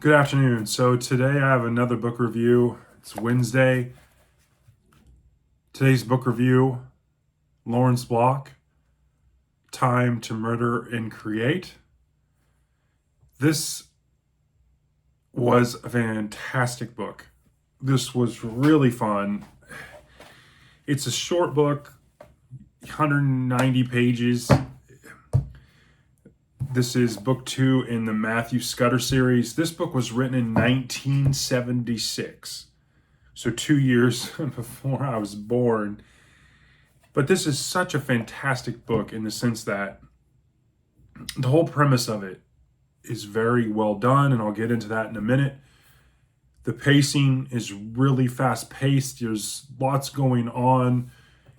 Good afternoon. So today I have another book review. It's Wednesday. Today's book review, Lawrence Block, Time to Murder and Create. This was a fantastic book. This was really fun. It's a short book, 190 pages. This is book 2 in the Matthew Scudder series. This book was written in 1976. So 2 years before I was born. But this is such a fantastic book in the sense that the whole premise of it is very well done, and I'll get into that in a minute. The pacing is really fast paced. There's lots going on.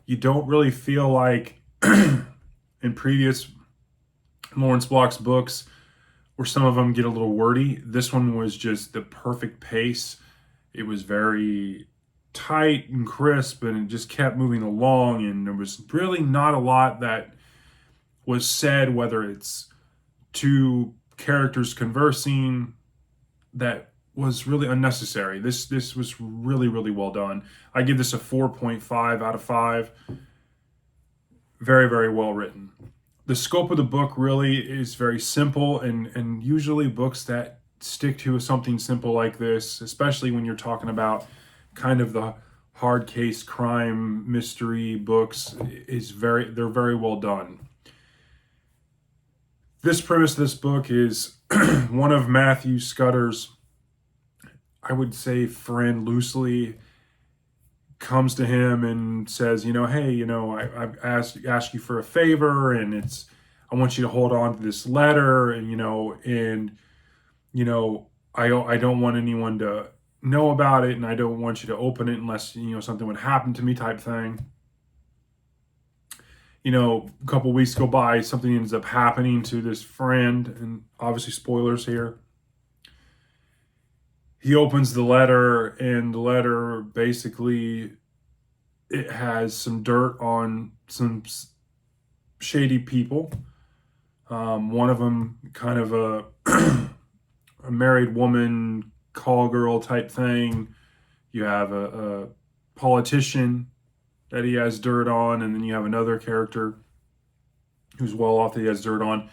You don't really feel like in previous Lawrence Block's books where some of them get a little wordy. This one was just the perfect pace. It was very tight and crisp, and it just kept moving along, and there was really not a lot that was said, whether it's two characters conversing, that was really unnecessary. This was really, really well done. I give this a 4.5 out of 5. Very, very well written. The scope of the book really is very simple, and usually books that stick to something simple like this, especially when you're talking about kind of the hard case crime mystery books, they're very well done. This premise of this book is one of Matthew Scudder's, I would say, friend loosely comes to him and says, hey, I've asked you for a favor, and I want you to hold on to this letter, and I don't want anyone to know about it, and I don't want you to open it unless something would happen to me, type thing. A couple weeks go by, something ends up happening to this friend, and obviously spoilers here. He opens the letter, and the letter basically, it has some dirt on some shady people. One of them kind of a a married woman call girl type thing. You have a politician that he has dirt on, and then you have another character who's well off that he has dirt on.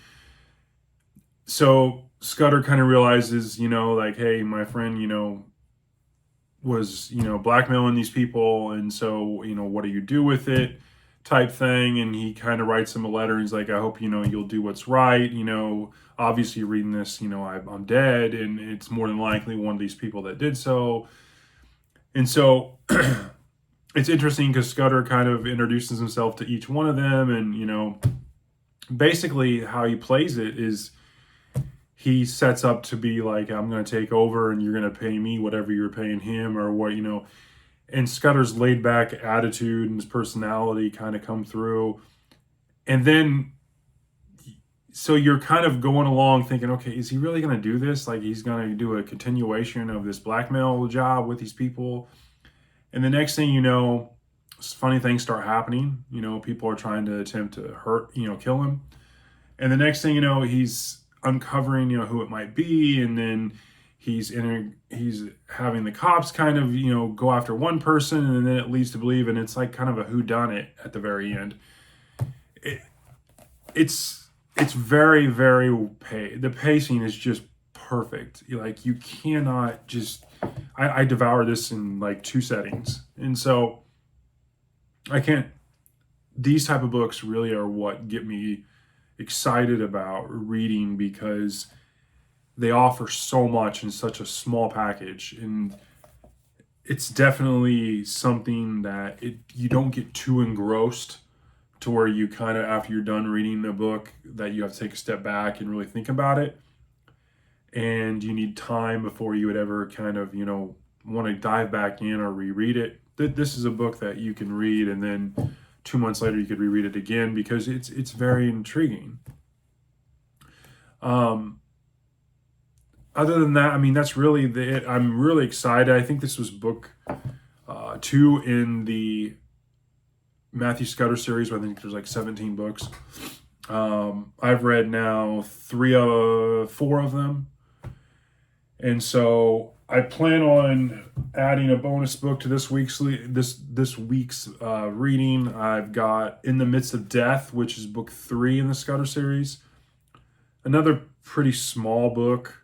So Scudder kind of realizes, hey, my friend, was, blackmailing these people, and so, what do you do with it, type thing. And he kind of writes him a letter. He's like, I hope, you'll do what's right. Obviously reading this, I'm dead, and it's more than likely one of these people that did so. And so it's interesting because Scudder kind of introduces himself to each one of them, and, basically how he plays it is he sets up to be like, I'm going to take over and you're going to pay me whatever you're paying him, or what, and Scudder's laid back attitude and his personality kind of come through. And then, so you're kind of going along thinking, okay, is he really going to do this? Like, he's going to do a continuation of this blackmail job with these people. And the next thing you know, funny things start happening. People are trying to attempt to kill him. And the next thing you know, he's uncovering, who it might be. And then he's having the cops kind of, go after one person, and then it leads to believe, and it's like kind of a whodunit at the very end. It's very, very the pacing is just perfect. Like, you cannot just, I devour this in like 2 settings. And so these type of books really are what get me excited about reading, because they offer so much in such a small package. And it's definitely something that you don't get too engrossed to where you kind of, after you're done reading the book, that you have to take a step back and really think about it. And you need time before you would ever kind of, want to dive back in or reread it. This is a book that you can read, and then 2 months later you could reread it again, because it's very intriguing. Other than that, that's really it. I'm really excited. I think this was book 2 in the Matthew Scudder series, where I think there's like 17 books. I've read now 4 of them, And so I plan on adding a bonus book to this week's reading. I've got In the Midst of Death, which is book 3 in the Scudder series. Another pretty small book,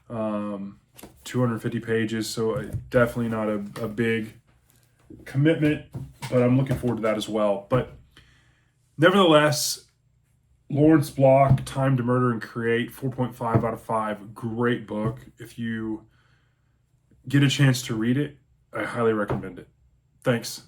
250 pages, so definitely not a big commitment, but I'm looking forward to that as well. But nevertheless, Lawrence Block, Time to Murder and Create, 4.5 out of 5. Great book. If you get a chance to read it, I highly recommend it. Thanks.